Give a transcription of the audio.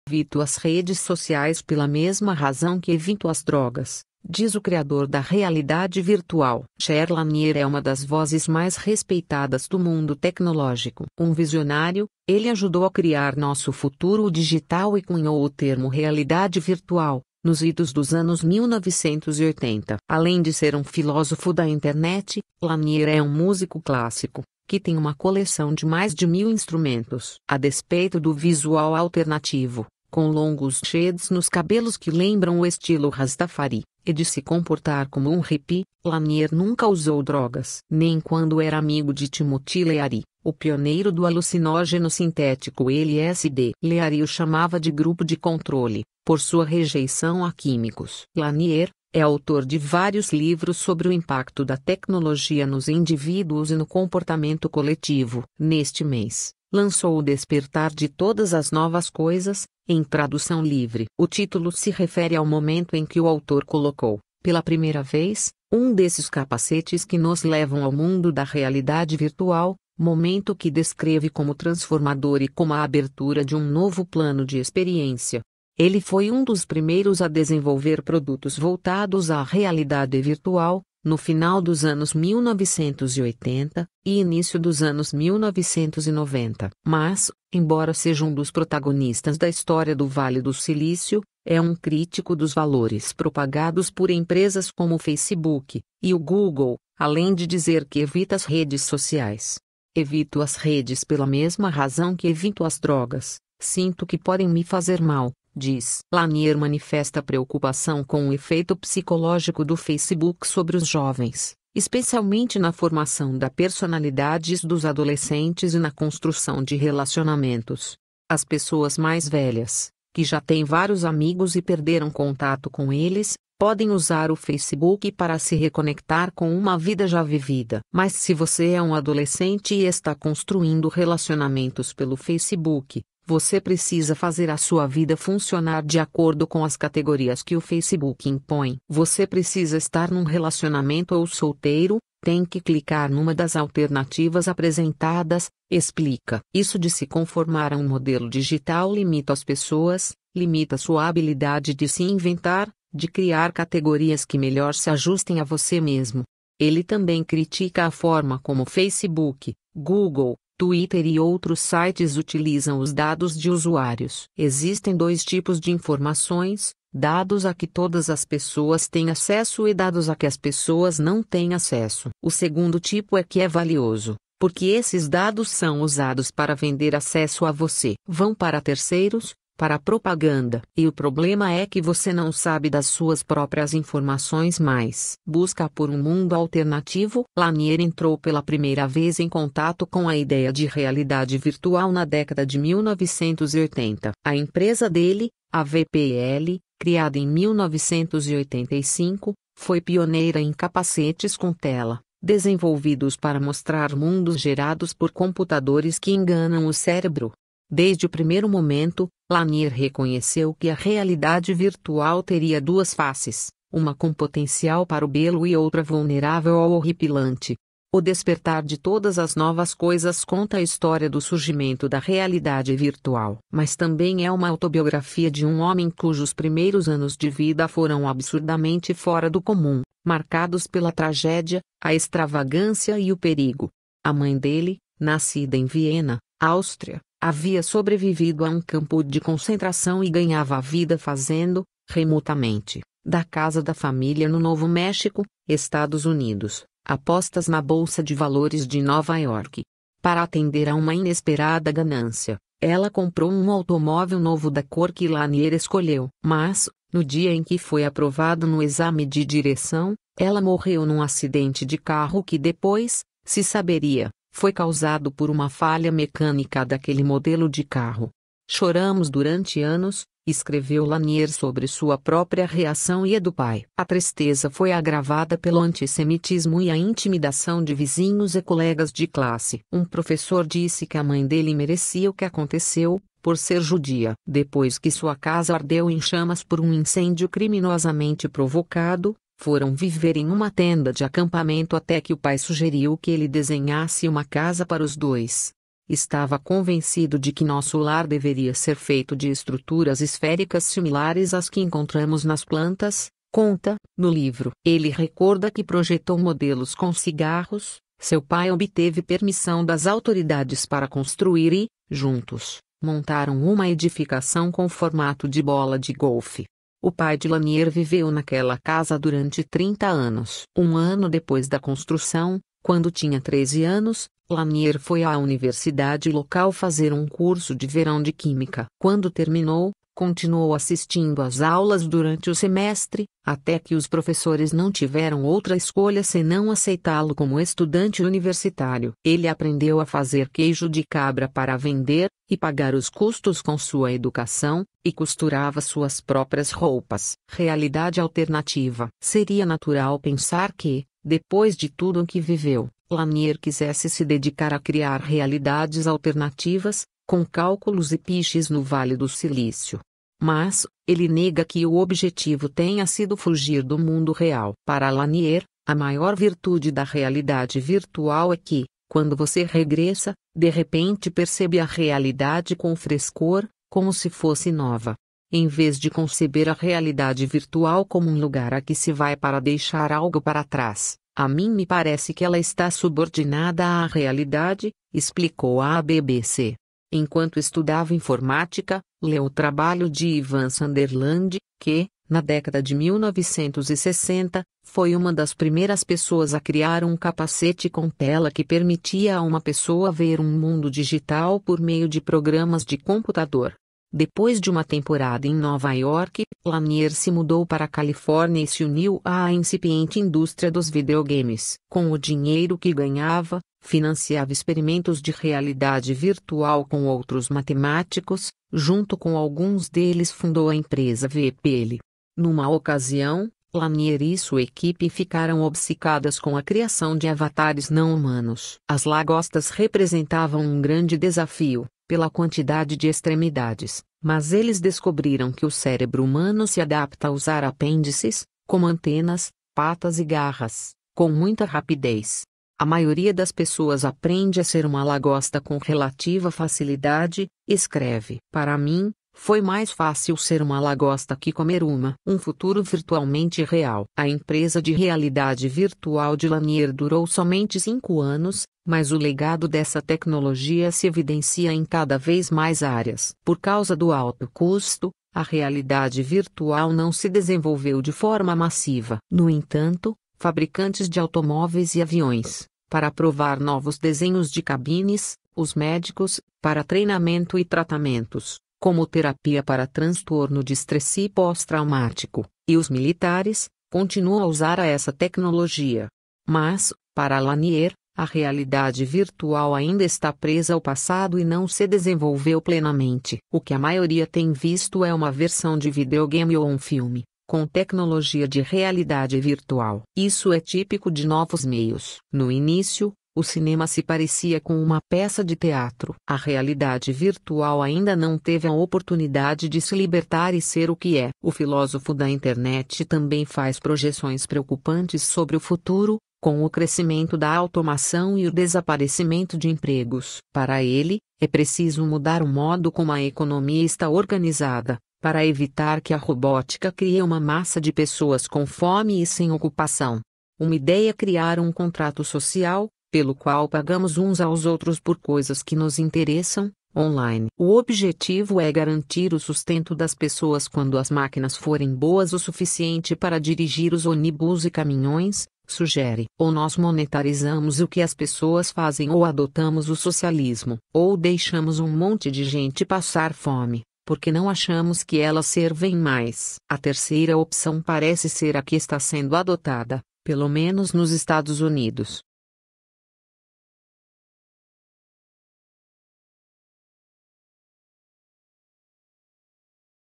Evito as redes sociais pela mesma razão que evito as drogas, diz o criador da realidade virtual. Cher Lanier é uma das vozes mais respeitadas do mundo tecnológico. Um visionário, ele ajudou a criar nosso futuro digital e cunhou o termo realidade virtual nos idos dos anos 1980. Além de ser um filósofo da internet, Lanier é um músico clássico, que tem uma coleção de mais de 1000 instrumentos. A despeito do visual alternativo, com longos shades nos cabelos que lembram o estilo Rastafari, e de se comportar como um hippie, Lanier nunca usou drogas. Nem quando era amigo de Timothy Leary, o pioneiro do alucinógeno sintético LSD. Leary o chamava de grupo de controle, por sua rejeição a químicos. Lanier é autor de vários livros sobre o impacto da tecnologia nos indivíduos e no comportamento coletivo. Neste mês, lançou O Despertar de Todas as Novas Coisas, em tradução livre. O título se refere ao momento em que o autor colocou, pela primeira vez, um desses capacetes que nos levam ao mundo da realidade virtual, momento que descreve como transformador e como a abertura de um novo plano de experiência. Ele foi um dos primeiros a desenvolver produtos voltados à realidade virtual, no final dos anos 1980 e início dos anos 1990. Mas, embora seja um dos protagonistas da história do Vale do Silício, é um crítico dos valores propagados por empresas como o Facebook e o Google, além de dizer que evita as redes sociais. Evito as redes pela mesma razão que evito as drogas. Sinto que podem me fazer mal, diz. Lanier manifesta preocupação com o efeito psicológico do Facebook sobre os jovens, especialmente na formação da personalidade dos adolescentes e na construção de relacionamentos. As pessoas mais velhas, que já têm vários amigos e perderam contato com eles, podem usar o Facebook para se reconectar com uma vida já vivida. Mas se você é um adolescente e está construindo relacionamentos pelo Facebook, você precisa fazer a sua vida funcionar de acordo com as categorias que o Facebook impõe. Você precisa estar num relacionamento ou solteiro, tem que clicar numa das alternativas apresentadas, explica. Isso de se conformar a um modelo digital limita as pessoas, limita sua habilidade de se inventar, de criar categorias que melhor se ajustem a você mesmo. Ele também critica a forma como Facebook, Google, Twitter e outros sites utilizam os dados de usuários. Existem dois tipos de informações: dados a que todas as pessoas têm acesso e dados a que as pessoas não têm acesso. O segundo tipo é que é valioso, porque esses dados são usados para vender acesso a você. Vão para terceiros, para propaganda. E o problema é que você não sabe das suas próprias informações mais. Busca por um mundo alternativo. Lanier entrou pela primeira vez em contato com a ideia de realidade virtual na década de 1980. A empresa dele, a VPL, criada em 1985, foi pioneira em capacetes com tela, desenvolvidos para mostrar mundos gerados por computadores que enganam o cérebro. Desde o primeiro momento, Lanier reconheceu que a realidade virtual teria duas faces, uma com potencial para o belo e outra vulnerável ao horripilante. O Despertar de Todas as Novas Coisas conta a história do surgimento da realidade virtual, mas também é uma autobiografia de um homem cujos primeiros anos de vida foram absurdamente fora do comum, marcados pela tragédia, a extravagância e o perigo. A mãe dele, nascida em Viena, Áustria, havia sobrevivido a um campo de concentração e ganhava a vida fazendo, remotamente, da casa da família no Novo México, Estados Unidos, apostas na Bolsa de Valores de Nova York. Para atender a uma inesperada ganância, ela comprou um automóvel novo da cor que Lanier escolheu. Mas, no dia em que foi aprovado no exame de direção, ela morreu num acidente de carro que depois, se saberia, foi causado por uma falha mecânica daquele modelo de carro. Choramos durante anos, escreveu Lanier sobre sua própria reação e a do pai. A tristeza foi agravada pelo antissemitismo e a intimidação de vizinhos e colegas de classe. Um professor disse que a mãe dele merecia o que aconteceu, por ser judia. Depois que sua casa ardeu em chamas por um incêndio criminosamente provocado, foram viver em uma tenda de acampamento até que o pai sugeriu que ele desenhasse uma casa para os dois. estava convencido de que nosso lar deveria ser feito de estruturas esféricas similares às que encontramos nas plantas, conta, no livro. Ele recorda que projetou modelos com cigarros, seu pai obteve permissão das autoridades para construir e, juntos, montaram uma edificação com formato de bola de golfe. O pai de Lanier viveu naquela casa durante 30 anos. Um ano depois da construção, quando tinha 13 anos, Lanier foi à universidade local fazer um curso de verão de química. Quando terminou, continuou assistindo às aulas durante o semestre, até que os professores não tiveram outra escolha senão aceitá-lo como estudante universitário. Ele aprendeu a fazer queijo de cabra para vender, e pagar os custos com sua educação, e costurava suas próprias roupas. Realidade alternativa. Seria natural pensar que, depois de tudo o que viveu, Lanier quisesse se dedicar a criar realidades alternativas, com cálculos e piches no Vale do Silício. Mas, ele nega que o objetivo tenha sido fugir do mundo real. Para Lanier, a maior virtude da realidade virtual é que, quando você regressa, de repente percebe a realidade com frescor, como se fosse nova. Em vez de conceber a realidade virtual como um lugar a que se vai para deixar algo para trás, a mim me parece que ela está subordinada à realidade, explicou à BBC. Enquanto estudava informática, leu o trabalho de Ivan Sunderland, que, na década de 1960, foi uma das primeiras pessoas a criar um capacete com tela que permitia a uma pessoa ver um mundo digital por meio de programas de computador. Depois de uma temporada em Nova York, Lanier se mudou para a Califórnia e se uniu à incipiente indústria dos videogames. Com o dinheiro que ganhava, financiava experimentos de realidade virtual com outros matemáticos, junto com alguns deles fundou a empresa VPL. Numa ocasião, Lanier e sua equipe ficaram obcecadas com a criação de avatares não humanos. As lagostas representavam um grande desafio, pela quantidade de extremidades, mas eles descobriram que o cérebro humano se adapta a usar apêndices, como antenas, patas e garras, com muita rapidez. A maioria das pessoas aprende a ser uma lagosta com relativa facilidade, escreve. Para mim, foi mais fácil ser uma lagosta que comer um futuro virtualmente real. A empresa de realidade virtual de Lanier durou somente 5 anos, mas o legado dessa tecnologia se evidencia em cada vez mais áreas. Por causa do alto custo, a realidade virtual não se desenvolveu de forma massiva. No entanto, fabricantes de automóveis e aviões, para provar novos desenhos de cabines, os médicos, para treinamento e tratamentos, como terapia para transtorno de estresse pós-traumático, e os militares, continuam a usar essa tecnologia. Mas, para Lanier, a realidade virtual ainda está presa ao passado e não se desenvolveu plenamente. O que a maioria tem visto é uma versão de videogame ou um filme, com tecnologia de realidade virtual. Isso é típico de novos meios. No início, o cinema se parecia com uma peça de teatro. A realidade virtual ainda não teve a oportunidade de se libertar e ser o que é. O filósofo da internet também faz projeções preocupantes sobre o futuro, com o crescimento da automação e o desaparecimento de empregos. Para ele, é preciso mudar o modo como a economia está organizada, para evitar que a robótica crie uma massa de pessoas com fome e sem ocupação. Uma ideia é criar um contrato social, pelo qual pagamos uns aos outros por coisas que nos interessam, online. O objetivo é garantir o sustento das pessoas quando as máquinas forem boas o suficiente para dirigir os ônibus e caminhões, sugere. Ou nós monetarizamos o que as pessoas fazem ou adotamos o socialismo. Ou deixamos um monte de gente passar fome, porque não achamos que elas servem mais. A terceira opção parece ser a que está sendo adotada, pelo menos nos Estados Unidos.